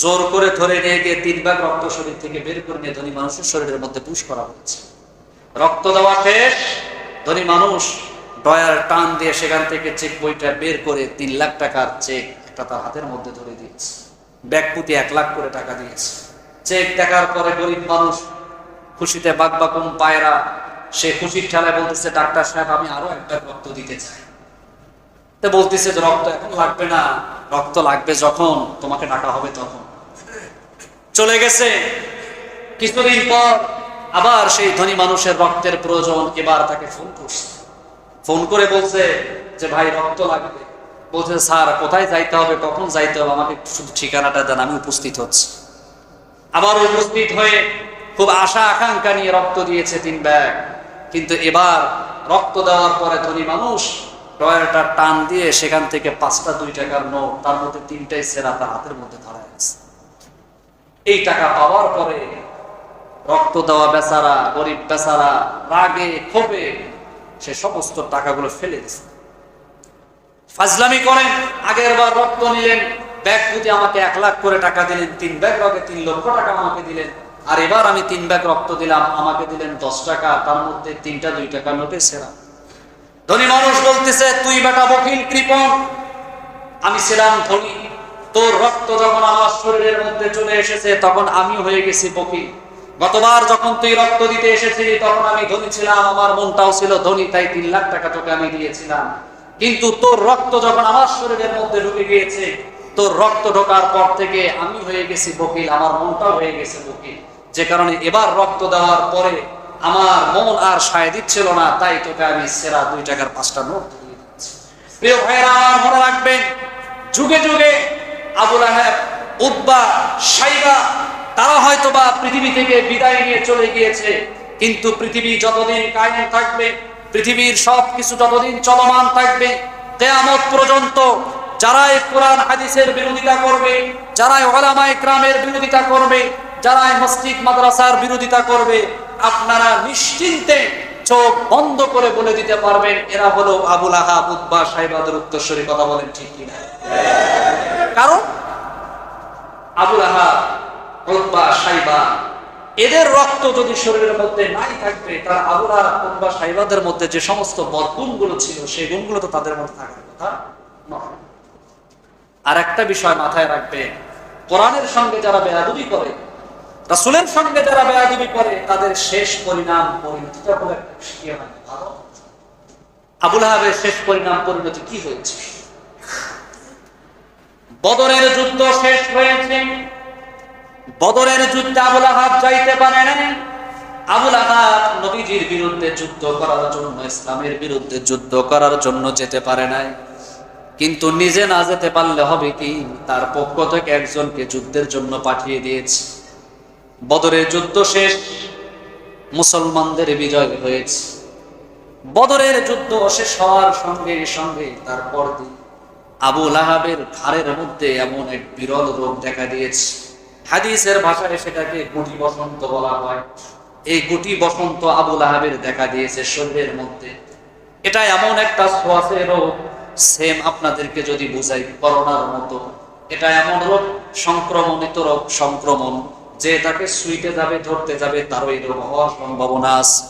জোর করে ধরে নিয়ে গিয়ে 3 ভাগ রক্ত শরীর থেকে বের করে নিয়ে ধনী মানুষের শরীরের মধ্যে পুশ করা হচ্ছে। রক্ত দেওয়া শেষ, ধনী মানুষ ডয়ার টান দিয়ে সেখান থেকে চেক বইটা বের করে 3 লাখ টাকার চেক একটা তার হাতের মধ্যে ধরে দিয়েছে। ব্যাগ পুঁতি 1 লাখ করে টাকা দিয়েছে। চেক দেখার পরে গরিব মানুষ খুশিতে বাকবাকুম পায়রা, সে খুশির ঠেলায় বলতেছে, ডাক্তার সাহেব আমি আরো একটা রক্ত দিতে চাই। তো বলতেছে যে রক্ত এখন লাগবে না, রক্ত লাগবে যখন তোমাকে ডাকা হবে তখন। চলে গেছে। কিছুদিন পর আবার সেই ধনী মানুষের রক্তের প্রয়োজন। এবার তাকে ফোন করছে, ফোন করে বলছে যে ভাই রক্ত লাগবে। বলছে স্যার কোথায় যাইতে হবে, কখন যাইতে হবে, আমাকে শুধু ঠিকানাটা দেন, আমি উপস্থিত হচ্ছি। আবার উপস্থিত হয়ে খুব আশা আকাঙ্ক্ষা নিয়ে রক্ত দিয়েছে 3 ব্যাগ। কিন্তু এবার রক্ত দেওয়ার পরে ধনী মানুষ ডয়ারটা টান দিয়ে সেখান থেকে 5টা 2 টাকার নোট, তার মধ্যে 3টাই সেরা তার হাতের মধ্যে ধরা আছে। এই টাকা পাওয়ার পরে রক্ত দেওয়া বেচারা, গরিব বেচারা রাগে ক্ষোভে সে সমস্ত টাকাগুলো ফেলে দিচ্ছে। ফাজলামি করেন, আগের বার রক্ত নিলেন, ব্যাগ পুঁতি আমাকে 1 লাখ করে টাকা দিলেন, 3 ব্যাগ রগে 3 লক্ষ টাকা আমাকে দিলেন, আর এবার আমি 3 ব্যাগ রক্ত দিলাম, আমাকে দিলেন 10 টাকা, তার মধ্যে 3টা 2 টাকা নোটে সেরা। ধনী মানুষ বলতেছে, তুই বেটা বকিল কৃপণ, আমি ছিলাম ধনী, তোর রক্ত যখন আমার শরীরের মধ্যে চলে এসেছে তখন আমি হয়ে গেছি বকিল। গতবার যখন তুই রক্ত দিতে এসেছিলি তখন আমি ধনী ছিলাম, আমার মনটাও ছিল ধনী, তাই 3 লাখ টাকা তোকে আমি দিয়েছিলাম। কিন্তু তোর রক্ত যখন আমার শরীরের মধ্যে ঢুকে গিয়েছে, তোর রক্ত ঢোকার পর থেকে আমি হয়ে গেছি বকিল, আমার মনটাও হয়ে গেছে বকিল। যে কারণে এবার রক্ত দেওয়ার পরে আমার মন আর সায় দিচ্ছিল না, তাই তোকে আমি সেরা 2 টাকার 5টা নোট দিয়ে দিচ্ছি। প্রিয় ভাইরা আমার মনে রাখবেন, যুগে যুগে আবু লাহাব, উতবা, সাইবা তারা হয়তোবা পৃথিবী থেকে বিদায় নিয়ে চলে গিয়েছে, কিন্তু পৃথিবী যতদিন কায়েম থাকবে, পৃথিবীর সবকিছু যতদিন চলমান থাকবে, কিয়ামত পর্যন্ত যারা এই কোরআন হাদিসের বিরোধিতা করবে, যারা উলামা ইকরামের বিরোধিতা করবে, যারা মসজিদ মাদ্রাসার বিরোধিতা করবে, আপনারা নিশ্চিন্তে চোখ বন্ধ করে বলে দিতে পারবেন এরা হলো আবু লাহাব, উতবা, সাইবাদের উত্তরসূরি। কথা বলেন ঠিক কিনা? কারণ আবু লাহাব, উতবা, সাইবা এদের রক্ত যদি শরীরের মধ্যে নাই থাকবে, তার আবু লাহাব, উতবা, সাইবাদের মধ্যে যে সমস্ত বদগুণগুলো ছিল সেই গুণগুলো তো তাদের মধ্যে থাকার কথা নয়। আর একটা বিষয় মাথায় রাখবেন, কোরআনের সঙ্গে যারা বেয়াদবি করে, রাসূলের সঙ্গে যারা বেয়াদবি করে, তাদের শেষ পরিণতিটা খুব একটা ভালো। আবু লাহাবের শেষ পরিণতি কি হয়েছে? বদরের যুদ্ধ শেষ হয়েছে, বদরের যুদ্ধে আবু লাহাব যাইতে পারে না। আবু লাহাব নবীজির বিরুদ্ধে যুদ্ধ করার জন্য, ইসলামের বিরুদ্ধে যুদ্ধ করার জন্য যেতে পারে নাই। কিন্তু নিজে না যেতে পারলে হবে কি, তার পক্ষ থেকে একজনকে যুদ্ধের জন্য পাঠিয়ে দিয়েছে। বদরের যুদ্ধ শেষ, মুসলমানদের বিজয় হয়েছে। বদরের যুদ্ধ শেষ হওয়ার সঙ্গে সঙ্গে তারপর দিন আবু লাহাবের ঘাড়ের মধ্যে এমন এক বিরল রোগ দেখা দিয়েছে। হাদিসের ভাষায় সেটাকে গুটি বসন্ত বলা হয়। এই গুটি বসন্ত আবু লাহাবের দেখা দিয়েছে শরীরের মধ্যে। এটা এমন একটা শ্বাসের রোগ, সেম আপনাদেরকে যদি বুঝাই করোনার মতো। এটা এমন রোগ, সংক্রমণিত রোগ, সংক্রমণ, যে তাকে সুইটে যাবে, ধরতে যাবে, তারও এই রোগ হওয়ার সম্ভাবনা আছে।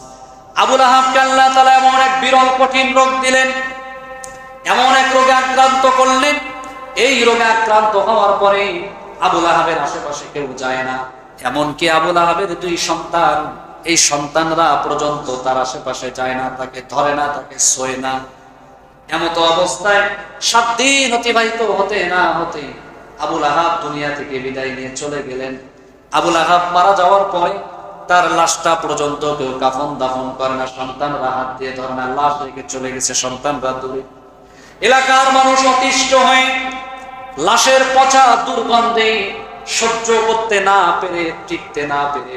আবু লাহাবকে আল্লাহ তাআলা এমন এক বিরল কঠিন রোগ দিলেন, এমন এক রোগে আক্রান্ত করলেন। এই রোগে আক্রান্ত হওয়ার পরে আবু লাহাবের আশেপাশে কেউ যায় না, এমনকি আবু লাহাবের 2 সন্তান, এই সন্তানরা পর্যন্ত তার আশেপাশে যায় না, তাকে ধরে না, তাকে ছোঁয় না। এমত অবস্থায় 7 দিন অতিবাহিত হতে না হতে আবু লাহাব দুনিয়া থেকে বিদায় নিয়ে চলে গেলেন। আবু লাহাব মারা যাওয়ার পরে তার লাশটা পর্যন্ত কেউ কাফন দাফন করে না, সন্তানরা হাত দিয়ে ধরে না, লাশ রেখে চলে গেছে সন্তানরা দূরে। এলাকার মানুষ অতিষ্ঠ হয়ে লাশের পচা দুর্গন্ধে সহ্য করতে না পেরে, টিকতে না পেরে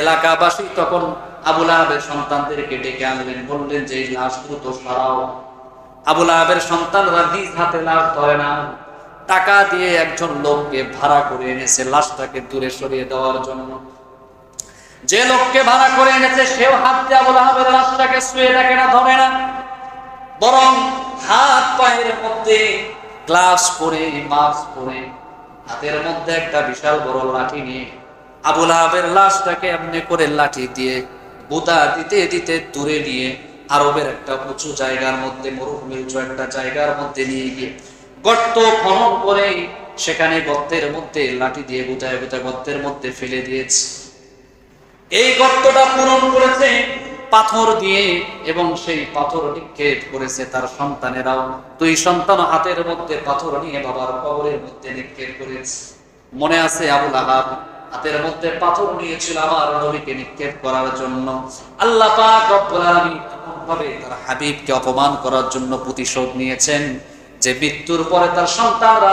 এলাকাবাসী তখন আবু লাহাবের সন্তানদেরকে ডেকে আনলেন, বললেন যে এই লাশ দ্রুত সরাও। আবু লাহাবের সন্তানরা নিজ হাতে লাশ ধরে না, টাকা দিয়ে একজন লোককে ভাড়া করে এনেছে লাশটাকে দূরে সরিয়ে দেওয়ার জন্য। যে লোককে ভাড়া করে এনেছে সেও হাত দিয়ে আবু লাহাবের লাশটাকে ছুঁয়ে দেখে না, ধরে না, বরং হাত পায়ের মধ্যে গ্লাভস পরে, মাস্ক পরে, হাতের মধ্যে একটা বিশাল বড় লাঠি নিয়ে আবু লাহাবের লাশটাকে এমনি করে লাঠি দিয়ে বুতা দিতে দিতে দূরে নিয়ে আরবের একটা উঁচু জায়গার মধ্যে, মরুভূমির উঁচু একটা জায়গার মধ্যে নিয়ে গিয়ে গর্ত খনন করে সেখানে গর্তের মধ্যে লাঠি দিয়ে বুতায় বুতায় গর্তের মধ্যে ফেলে দিয়েছে। এই গর্তটা পূরণ করেছে পাথর দিয়ে, এবং সেই পাথর নিক্ষেপ করেছে তার সন্তানেরাও। 2 সন্তান হাতের মধ্যে পাথর নিয়ে বাবার কবরের মধ্যে নিক্ষেপ করেছে। মনে আছে আবু লাহাব হাতের মধ্যে পাথর নিয়েছিল আমার নবীকে নিক্ষেপ করার জন্য। আল্লাহ পাক রব্বুল আলামিন এমনভাবে তার হাবিবকে অপমান করার জন্য প্রতিশোধ নিয়েছেন যে মৃত্যুর পরে তার সন্তানরা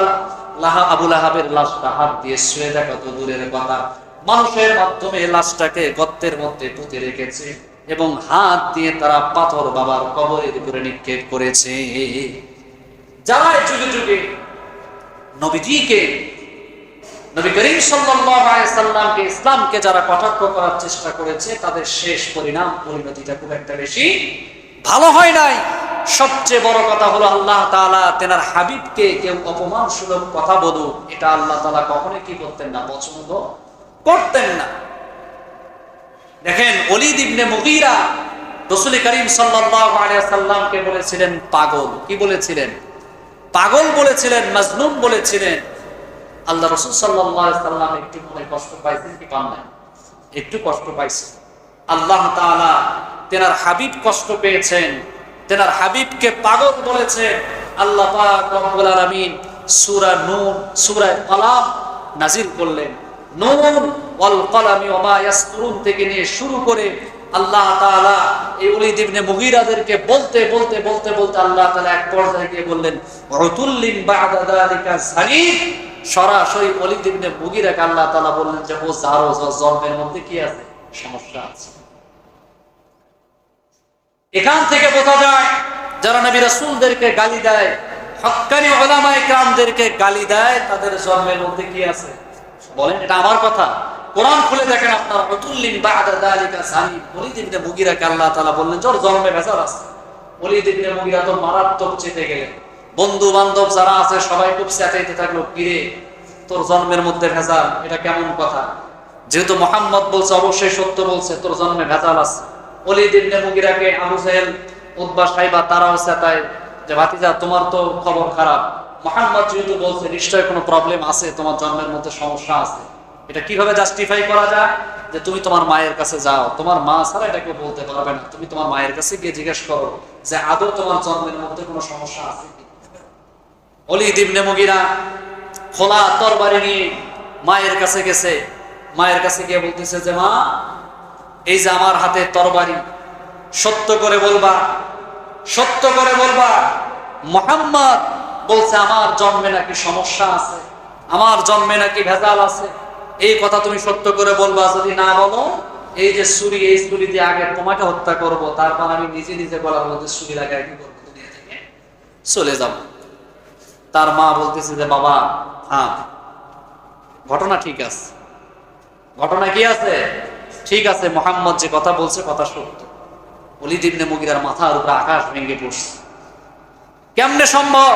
আবু লাহাবের লাশটা হাত দিয়ে ছুঁয়ে দেখা তো দূরের কথা, মানুষের মাধ্যমে লাশটাকে গর্তের মধ্যে পুঁতে রেখেছে এবং হাত দিয়ে তারা পাথর বাবার কবরের উপরে নিক্ষেপ করেছে। যারা যুগে যুগে নবীজিকে, নবী করিম সাল্লাল্লাহু আলাইহি সাল্লামকে, ইসলামকে যারা কটাক্ষ করার চেষ্টা করেছে, তাদের শেষ পরিণতিটা খুব একটা বেশি ভালো হয় নাই। সবচেয়ে বড় কথা হলো আল্লাহ তাআলা তেনার হাবিবকে কেউ অপমানসূচক কথা বলুক, এটা আল্লাহ তাআলা কখনোই কি করতেন না, পছন্দ করতেন না। দেখেন ওলীদ ইবনে মুগীরা রাসূল করিম সাল্লাল্লাহু আলাইহি ওয়াসাল্লামকে বলেছিলেন পাগল। কি বলেছিলেন? পাগল বলেছিলেন, মাজনুন বলেছিলেন। আল্লাহ রাসূল সাল্লাল্লাহু আলাইহি ওয়াসাল্লাম একটু মনে কষ্ট পাইছেন কি পান নাই? একটু কষ্ট পাইছেন। আল্লাহ তাআলা তেনার হাবিব কষ্ট পেয়েছেন, তেনার হাবিবকে পাগল বলেছে। আল্লাহ পাক রব্বুল আলামিন সূরা নূন, সূরা কলাম নাযিল করলেন। নূন ওয়াল কলামি ওয়া মা ইয়াসতুরুন থেকে নিয়ে শুরু করে আল্লাহ তাআলা এই ওলীদ ইবনে মুগীরাদেরকে বলতে বলতে বলতে বলতে আল্লাহ তাআলা এক পর্যায়ে গিয়ে বললেন উতুল্লিন বা'দা যালিকা যালিম। সরাসরি ওলীদ ইবনে মুগীরাকে আল্লাহ তাআলা বললেন যে ও যারো জন্মের মধ্যে কি আছে? সমস্যা আছে। এখান থেকে বোঝা যায় যারা নবী রাসূলদেরকে গালি দেয়, হক্কানি উলামায়ে কেরামদেরকে গালি দেয়, তাদের জন্মের মধ্যে কি আছে? বলেন, এটা আমার কথা। কোরআন খুলে দেখেন আপনারা, উতুল্লিন বা'দা যালিকা যালিম। ওলীদ ইবনে মুগীরাকে আল্লাহ তাআলা বললেন যে ওর জন্মে ভেজাল আছে। ওলীদ ইবনে মুগীরা তো মারাত্মক চেতে গেলেন। বন্ধু বান্ধব যারা আছে সবাই খুব চেতাইতে থাকলো, কিরে তোর জন্মের মধ্যে ভেজাল, এটা কেমন কথা? যেহেতু মুহাম্মদ বলছে অবশ্যই সত্য বলছে, তোর জন্মে ভেজাল আছে। ওলীদ ইবনে মুগীরাকে আবু জাহেল, উতবা, সাইবা তারাও চেতায় যে ভাতিজা তোমার তো খবর খারাপ। মুহাম্মদ যেহেতু বলছে নিশ্চয় কোনো প্রবলেম আছে, তোমার জন্মের মধ্যে সমস্যা আছে। এটা কিভাবে জাস্টিফাই করা যায়? যে তুমি তোমার মায়ের কাছে যাও, তোমার মা ছাড়া এটা কেউ বলতে পারবে না। তুমি তোমার মায়ের কাছে গিয়ে জিজ্ঞেস করো যে আদৌ তোমার জন্মের মধ্যে কোনো সমস্যা আছে কি। ওলীদ ইবনে মুগীরা খোলা তরবারি নিয়ে মায়ের কাছে গেছে। মায়ের কাছে গিয়ে বলতেছে যে মা, এই যে আমার হাতে তরবারি, সত্য করে বলবা, সত্য করে বলবা মুহাম্মদ বলছে আমার জন্মে নাকি সমস্যা আছে, আমার জন্মে নাকি ভেজাল আছে। এই কথা তুমি সত্য করে বলবা। যদি না বলো, এই যে ছুরি, এই ছুরি দিয়ে আগে তোমাকে হত্যা করব, তারপর আমি নিজে নিজে গলার মধ্যে ছুরি লাগাই কি করবো, দুনিয়া থেকে চলে যাব। তার মা বলতেছে যে বাবা হ্যাঁ, ঘটনা ঠিক আছে। ঘটনা কি আছে? ঠিক আছে, মুহাম্মদ যে কথা বলছে কথা সত্য। ওলীদ ইবনে মুগীরার মাথার উপরে আকাশ ভেঙে পড়ছে। কেমনে সম্ভব?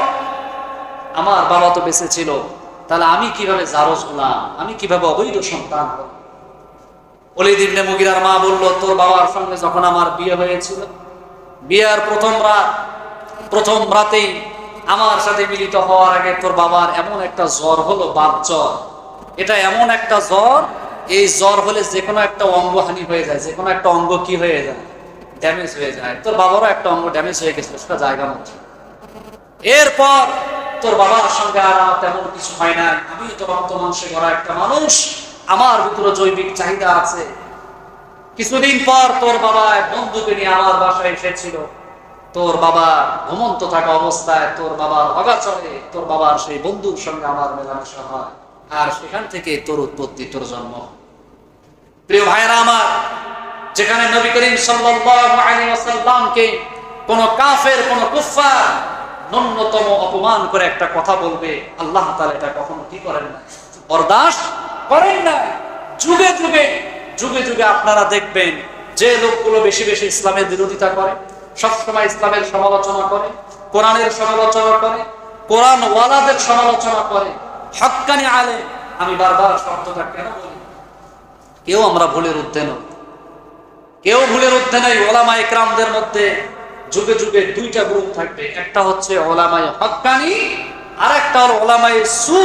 আমার বাবা তো বেঁচে ছিল, তাহলে আমি কিভাবে জারজ হলাম? আমি কিভাবে অবৈধ সন্তান হলাম? ওলীদ ইবনে মুগীরার মা বলল, তোর বাবার সঙ্গে যখন আমার বিয়ে হয়েছিল, বিয়ের প্রথম রাতেই আমার সাথে মিলিত হওয়ার আগে তোর বাবার এমন একটা জ্বর হলো, বাত জ্বর। এটা এমন একটা জ্বর, এই জ্বর হলে যে কোনো একটা অঙ্গহানি হয়ে যায়, যে কোনো একটা অঙ্গ কি হয়ে যায়? ড্যামেজ হয়ে যায়। তোর বাবারও একটা অঙ্গ ড্যামেজ হয়ে গেছিল, সেটা জায়গা মতো। এরপর তোর বাবার সঙ্গে আর তেমন কিছু হয় না। আমি তো রক্ত মাংসে গড়া একটা মানুষ, আমার ভিতরে জৈবিক চাহিদা আছে। কিছুদিন পর তোর বাবা এক বন্ধুকে নিয়ে আমার বাসায় এসেছিল। তোর বাবা ঘুমন্ত থাকা অবস্থায় তোর বাবার অগাচরে তোর বাবার সেই বন্ধুর সঙ্গে আমার মেলামেশা হয়, আর সেখান থেকে তোর উৎপত্তি, তোর জন্ম। প্রিয় ভাইরা আমার, যেখানে নবী করিম সাল্লাল্লাহু আলাইহি ওয়াসাল্লামকে কোন কাফের, কোন কুফফার ন্যূনতম অপমান করে একটা কথা বলবে, আল্লাহ তাআলা এটা কখনো কি করেন না? বরদাশত করেন না। যুগে যুগে যুগে যুগে আপনারা দেখবেন যে লোকগুলো বেশি বেশি ইসলামের বিরোধিতা করে, সবসময় ইসলামের সমালোচনা করে, কোরআনের সমালোচনা করে, কোরআন ওয়ালাদের সমালোচনা করে, হক্কানি আলেম। আমি বারবার শব্দটা কেন বলি? কেউ আমরা ভুলের ঊর্ধ্বে নই, কেউ ভুলের ঊর্ধ্বে নেই। ওলামায়ে কেরামদের মধ্যে যুগে যুগে দুইটা গ্রুপ থাকবে, একটা হচ্ছে ওলামায়ে হক্কানি, আর একটা হলো ওলামায়ে সু।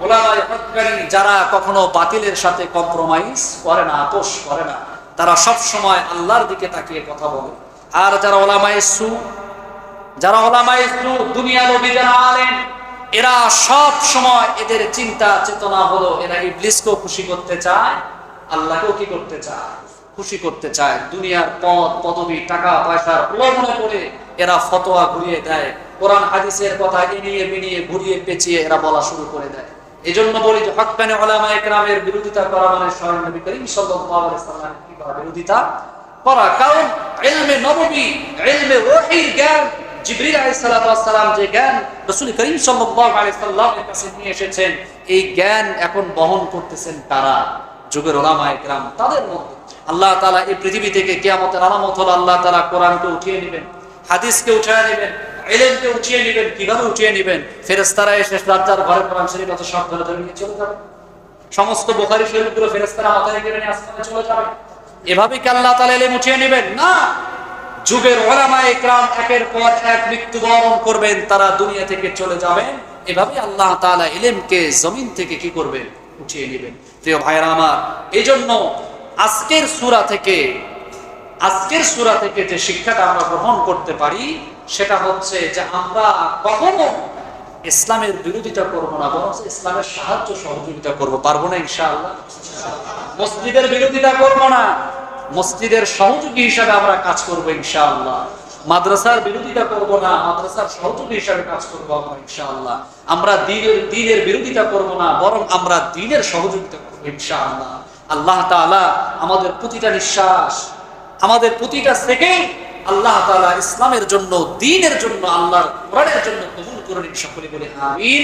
ওলামায়ে হক্কানি যারা কখনো বাতিলের সাথে কম্প্রোমাইজ করে না, আপোষ করে না, তারা সব সময় আল্লাহর দিকে তাকিয়ে কথা বলে। আর যারা ওলামায়ে সু, যারা ওলামায়ে সু, দুনিয়া নবী যারা আলেম, এরা সব সময় এদের চিন্তা চেতনা হলো এরা ইবলিসকেও খুশি করতে চায়, আল্লাহকেও কি করতে চায়? খুশি করতে চায়। দুনিয়ার পদ পদবি, টাকা পয়সার প্রলোভনে পড়ে এরা ফতোয়া ঘুরিয়ে দেয়, কোরআন হাদিসের কথা এনিয়ে বিনিয়ে ঘুরিয়ে পেঁচিয়ে এরা বলা শুরু করে দেয়। এই জন্য বলি যে হক্কানি উলামায়ে কেরামের বিরোধিতা করা মানে স্বয়ং নবী করিম সাল্লাল্লাহু আলাইহি ওয়াসাল্লামের কি বিরোধিতা করা। কারণ ইলমে নববী, ইলমে ওহীর জ্ঞান, জিবরিল আলাইহিস সালাতু ওয়াস সালাম যে জ্ঞান রাসূল করিম সাল্লাল্লাহু আলাইহি ওয়াসাল্লামের কাছে নিয়ে এসেছেন, এই জ্ঞান এখন বহন করতেছেন কারা? যুগের উলামায়ে কেরাম। তাদের মধ্যে আল্লাহ তাআলা এই পৃথিবী থেকে কিয়ামতের আলামত হলো আল্লাহ তাআলা কোরআনকে উঠিয়ে নেবেন, হাদিসকে উঠিয়ে নেবেন, ইলমকে উঠিয়ে নেবেন। কিভাবে উঠিয়ে নেবেন? ফেরেশতারা এসে রাজ্জার ঘরে কোরআন শরীফ আছে সব ধরে ধরে নিয়ে চলে যাবে। সমস্ত বুখারী শরীফগুলো ফেরেশতারা মাথায় করে নিয়ে আসমানে চলে যাবে। এভাবে কি আল্লাহ তাআলা ইলম উঠিয়ে নেবেন? না, যুগের উলামায়ে ইকরাম একের পর এক মৃত্যুবরণ করবেন, তারা দুনিয়া থেকে চলে যাবেন, এভাবে আল্লাহ তাআলা ইলমকে জমিন থেকে কি করবেন? উঠিয়ে নেবেন। প্রিয় ভাইরা আমার, এইজন্য আজকের সূরা থেকে যে শিক্ষাটা আমরা গ্রহণ করতে পারি সেটা হচ্ছে যে আমরা কখনো ইসলামের বিরোধিতা করব না, বরং ইসলামের সাহায্য সহযোগিতা করব। পারবো না ইনশাআল্লাহ? মসজিদের বিরোধিতা করব না, মসজিদের সহযোগী হিসাবে আমরা কাজ করব ইনশাআল্লাহ। মাদ্রাসার বিরোধিতা করব না, মাদ্রাসার সহযোগী হিসাবে কাজ করব আমরা ইনশাআল্লাহ। আমরা দ্বীনের বিরোধিতা করব না, বরং আমরা দ্বীনের সহযোগিতা করব ইনশাআল্লাহ। আল্লাহ তাআলা আমাদের প্রতিটা নিঃশ্বাস, আমাদের প্রতিটা সেকেন্ড আল্লাহ তাআলা ইসলামের জন্য, দ্বীনের জন্য, আল্লাহর কোরআনের জন্য কবুল করুন সকলে বলে আমিন।